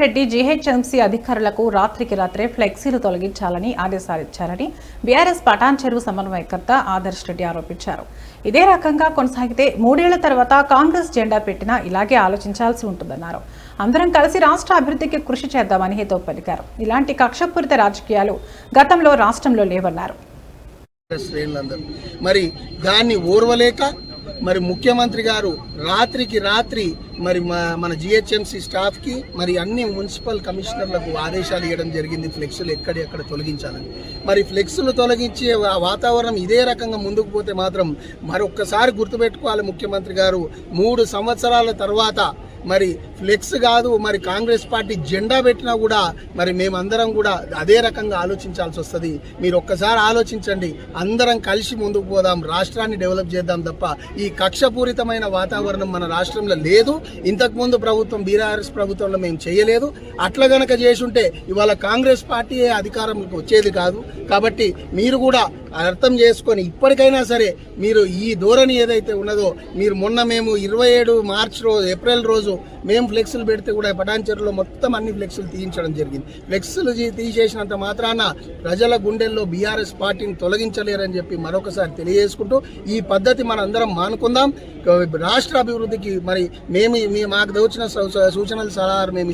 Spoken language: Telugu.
రెడ్డి జీహెచ్ఎంసీ అధికారులకు రాత్రికి రాత్రే ఫ్లెక్సీలు తొలగించాలని ఆదేశాలిచ్చారని బీఆర్ఎస్ పటాన్ చెరువు సమన్వయకర్త ఆదర్శ్ రెడ్డి ఆరోపించారు. ఇదే రకంగా కొనసాగితే 3 ఏళ్ల తర్వాత కాంగ్రెస్ జెండా పెట్టినా ఇలాగే ఆలోచించాల్సి ఉంటుందన్నారు. అందరం కలిసి రాష్ట్ర అభివృద్ధికి కృషి చేద్దామని హితవు పలికారు. ఇలాంటి కక్షపూరిత రాజకీయాలు గతంలో రాష్ట్రంలో లేవన్నారు. మరి దాన్ని ఓర్వలేక మరి ముఖ్యమంత్రి గారు రాత్రికి రాత్రి మరి మన జిహెచ్ఎంసీ స్టాఫ్కి మరి అన్ని మున్సిపల్ కమిషనర్లకు ఆదేశాలు ఇవ్వడం జరిగింది. ఫ్లెక్సులు ఎక్కడ తొలగించాలని. మరి ఫ్లెక్సులు తొలగించే వాతావరణం ఇదే రకంగా ముందుకు పోతే మాత్రం మరొక్కసారి గుర్తుపెట్టుకోవాలి. ముఖ్యమంత్రి గారు 3 సంవత్సరాల తర్వాత మరి ఫ్లెక్స్ కాదు మరి కాంగ్రెస్ పార్టీ జెండా పెట్టినా కూడా మరి మేమందరం కూడా అదే రకంగా ఆలోచించాల్సి వస్తుంది. మీరు ఒక్కసారి ఆలోచించండి. అందరం కలిసి ముందుకు పోదాం, రాష్ట్రాన్ని డెవలప్ చేద్దాం తప్ప ఈ కక్షపూరితమైన వాతావరణం మన రాష్ట్రంలో లేదు. ఇంతకుముందు ప్రభుత్వం బీఆర్ఎస్ ప్రభుత్వంలో మేము చేయలేదు. అట్లా గనక చేసుంటే ఇవాళ కాంగ్రెస్ పార్టీ అధికారంలోకి వచ్చేది కాదు. కాబట్టి మీరు కూడా అర్థం చేసుకొని ఇప్పటికైనా సరే మీరు ఈ ధోరణి ఏదైతే ఉన్నదో మీరు మొన్న మేము 27 మార్చి రోజు ఏప్రిల్ రోజు మేము ఫ్లెక్సులు పెడితే కూడా పటాన్ చెరువులో మొత్తం అన్ని ఫ్లెక్సులు తీయించడం జరిగింది. ఫ్లెక్సులు తీసేసినంత మాత్రాన ప్రజల గుండెల్లో బీఆర్ఎస్ పార్టీని తొలగించలేరని చెప్పి మరొకసారి తెలియజేసుకుంటూ ఈ పద్ధతి మనందరం మానుకుందాం. రాష్ట్ర అభివృద్ధికి మరి మాకు దోచిన సూచనలు సలహాలు మేము